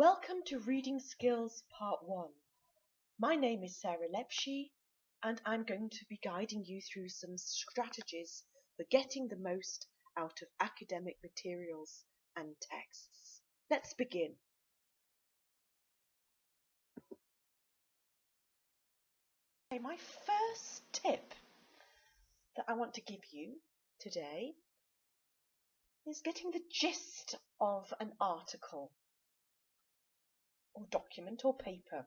Welcome to Reading Skills Part 1. My name is Sarah Lepshy and I'm going to be guiding you through some strategies for getting the most out of academic materials and texts. Let's begin. Okay, my first tip that I want to give you today is getting the gist of an article or document or paper.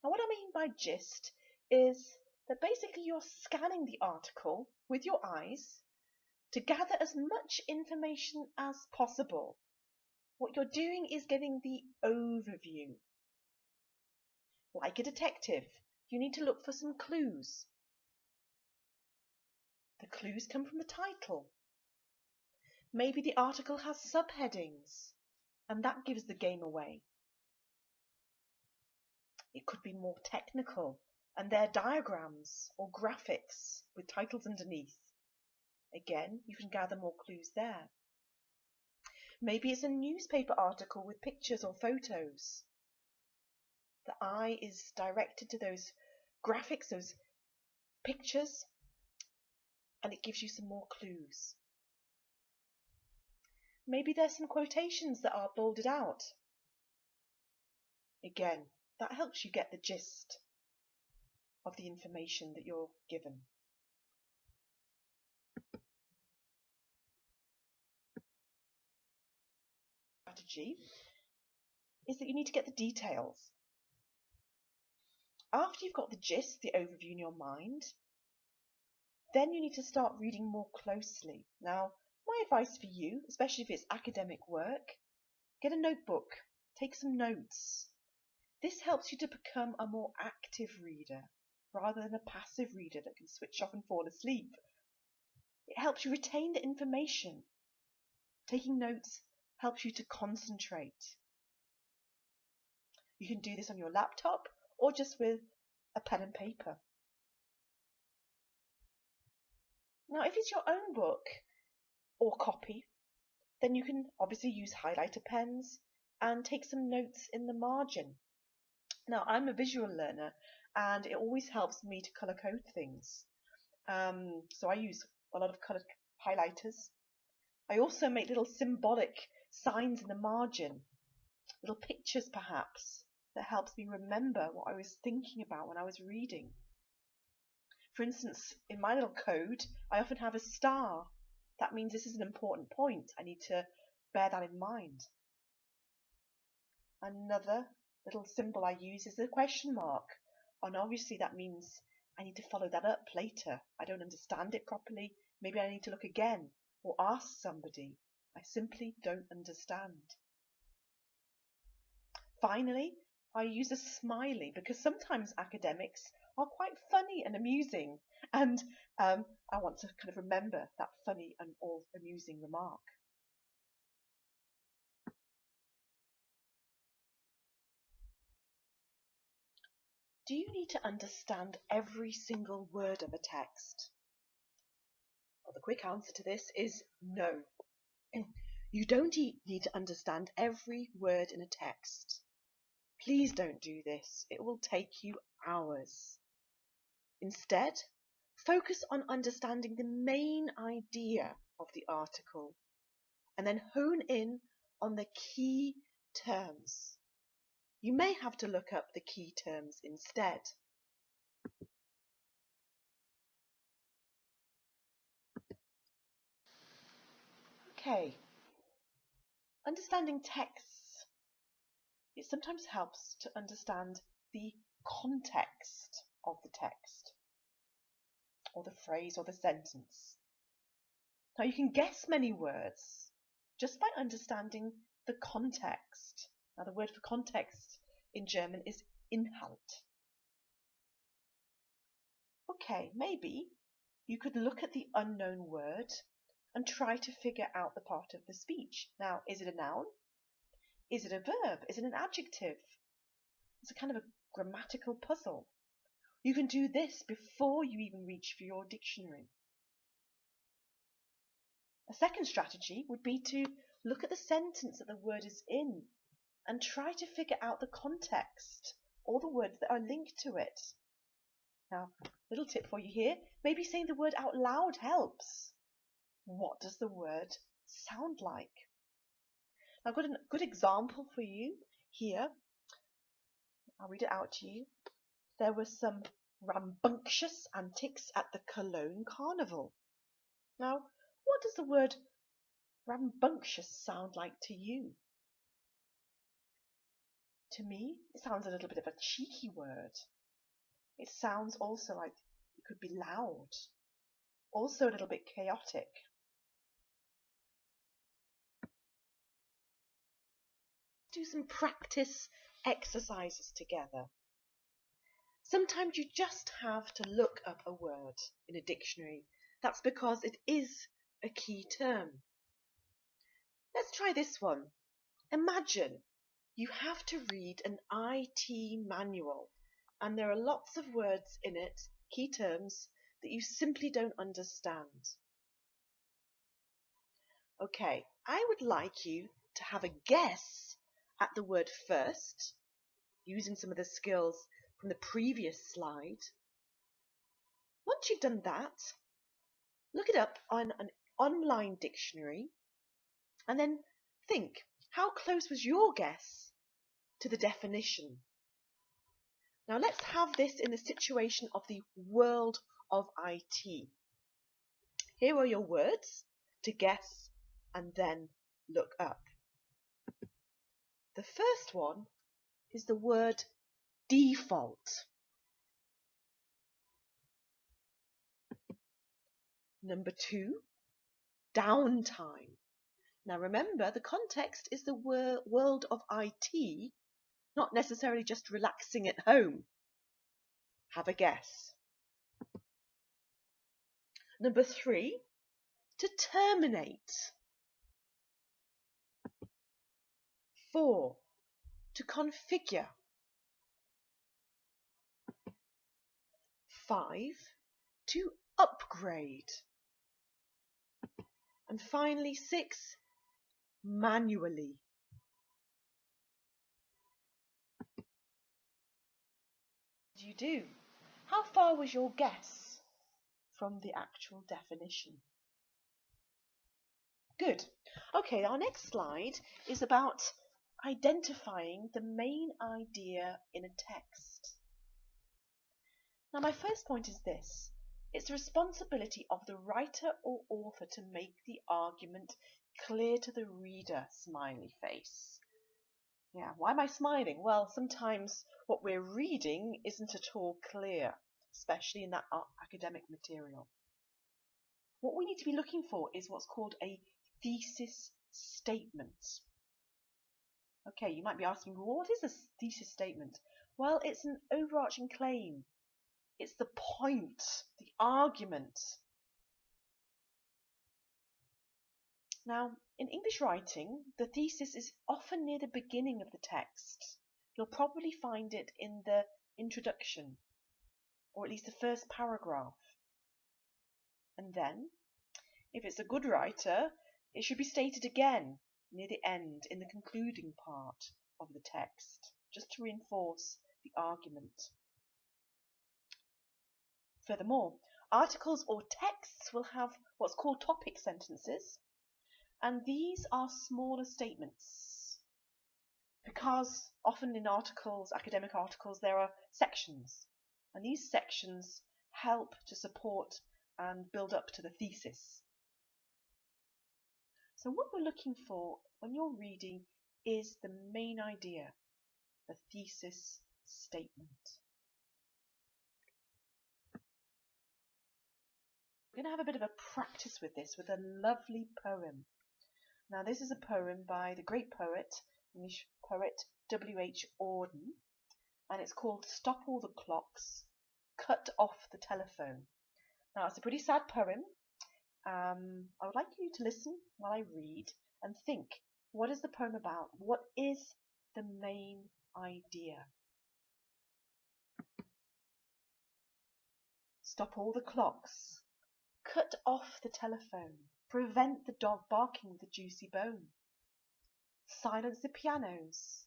Now what I mean by gist is that basically you're scanning the article with your eyes to gather as much information as possible. What you're doing is getting the overview. Like a detective, you need to look for some clues. The clues come from the title. Maybe the article has subheadings, and that gives the game away. It could be more technical, and they're diagrams or graphics with titles underneath. Again, you can gather more clues there. Maybe it's a newspaper article with pictures or photos. The eye is directed to those graphics, those pictures, and it gives you some more clues. Maybe there's some quotations that are bolded out. Again, that helps you get the gist of the information that you're given. Strategy is that you need to get the details. After you've got the gist, the overview in your mind, then you need to start reading more closely. Now, my advice for you, especially if it's academic work, get a notebook, take some notes. This helps you to become a more active reader rather than a passive reader that can switch off and fall asleep. It helps you retain the information. Taking notes helps you to concentrate. You can do this on your laptop or just with a pen and paper. Now, if it's your own book or copy, then you can obviously use highlighter pens and take some notes in the margin. Now, I'm a visual learner and it always helps me to colour code things. So I use a lot of coloured highlighters. I also make little symbolic signs in the margin, little pictures perhaps, that helps me remember what I was thinking about when I was reading. For instance, in my little code, I often have a star. That means this is an important point. I need to bear that in mind. Another little symbol I use is the question mark. And obviously that means I need to follow that up later. I don't understand it properly. Maybe I need to look again or ask somebody. I simply don't understand. Finally, I use a smiley because sometimes academics are quite funny and amusing, and I want to kind of remember that funny and or amusing remark. Do you need to understand every single word of a text? Well, the quick answer to this is no. You don't need to understand every word in a text. Please don't do this. It will take you hours. Instead, focus on understanding the main idea of the article and then hone in on the key terms. You may have to look up the key terms instead. Okay, understanding texts. It sometimes helps to understand the context of the text, or the phrase or the sentence. Now you can guess many words just by understanding the context. Now the word for context in German is Inhalt. Okay, maybe you could look at the unknown word and try to figure out the part of the speech. Now, is it a noun? Is it a verb? Is it an adjective? It's a kind of a grammatical puzzle. You can do this before you even reach for your dictionary. A second strategy would be to look at the sentence that the word is in and try to figure out the context or the words that are linked to it. Now, little tip for you here, maybe saying the word out loud helps. What does the word sound like? I've got a good example for you here. I'll read it out to you. There were some rambunctious antics at the Cologne Carnival. Now, what does the word rambunctious sound like to you? To me, it sounds a little bit of a cheeky word. It sounds also like it could be loud, also a little bit chaotic. Do some practice exercises together. Sometimes you just have to look up a word in a dictionary. That's because it is a key term. Let's try this one. Imagine you have to read an IT manual and there are lots of words in it, key terms, that you simply don't understand. Okay, I would like you to have a guess at the word first, using some of the skills from the previous slide. Once you've done that, look it up on an online dictionary and then think, how close was your guess to the definition? Now let's have this in the situation of the world of IT. Here are your words to guess and then look up. The first one is the word default. Number 2, downtime. Now remember, the context is the world of IT, not necessarily just relaxing at home. Have a guess. Number 3, to terminate. 4, to configure. 5, to upgrade. And finally 6, manually. What do you do? How far was your guess from the actual definition? Good. Okay, our next slide is about identifying the main idea in a text. Now my first point is this. It's the responsibility of the writer or author to make the argument clear to the reader, smiley face. Yeah, why am I smiling? Well, sometimes what we're reading isn't at all clear, especially in that academic material. What we need to be looking for is what's called a thesis statement. Okay, you might be asking, well, what is a thesis statement? Well, it's an overarching claim. It's the point, the argument. Now, in English writing, the thesis is often near the beginning of the text. You'll probably find it in the introduction, or at least the first paragraph. And then, if it's a good writer, it should be stated again near the end, in the concluding part of the text, just to reinforce the argument. Furthermore, articles or texts will have what's called topic sentences, and these are smaller statements because often in articles, academic articles, there are sections, and these sections help to support and build up to the thesis. So what we're looking for when you're reading is the main idea, the thesis statement. We're going to have a bit of a practice with this with a lovely poem. Now this is a poem by the great poet, English poet W.H. Auden, and it's called Stop All the Clocks, Cut Off the Telephone. Now it's a pretty sad poem. I would like you to listen while I read and think, what is the poem about? What is the main idea? Stop all the clocks. Cut off the telephone. Prevent the dog barking with a juicy bone. Silence the pianos.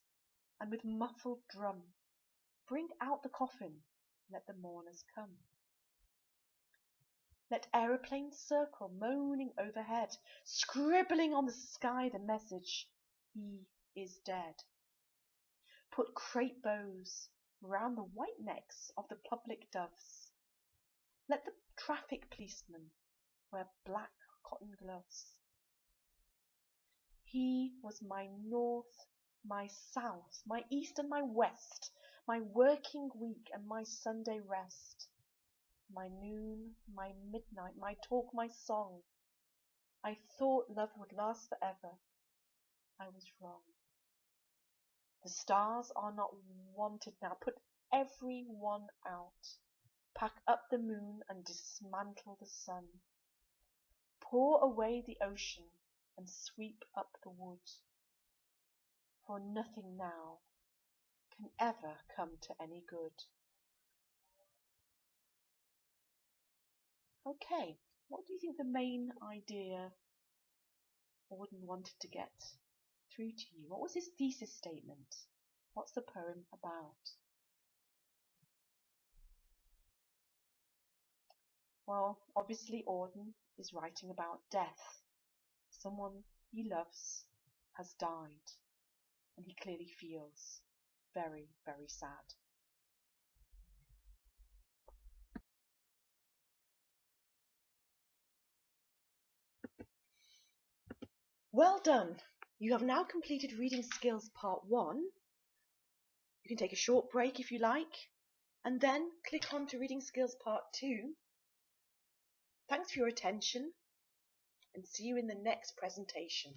and with muffled drum, bring out the coffin, let the mourners come. Let aeroplanes circle, moaning overhead, scribbling on the sky the message, he is dead. Put crape bows round the white necks of the public doves. Let the traffic policemen wear black cotton gloves. He was my north, my south, my east and my west, my working week and my Sunday rest, my noon, my midnight, my talk, my song. I thought love would last forever. I was wrong. The stars are not wanted now. Put every one out. Pack up the moon and dismantle the sun. Pour away the ocean and sweep up the wood. For nothing now can ever come to any good. Okay, what do you think the main idea Auden wanted to get through to you? What was his thesis statement? What's the poem about? Well, obviously Auden is writing about death. Someone he loves has died, and he clearly feels very, very sad. Well done! You have now completed Reading Skills Part 1. You can take a short break if you like, and then click on to Reading Skills Part 2. Thanks for your attention, and see you in the next presentation.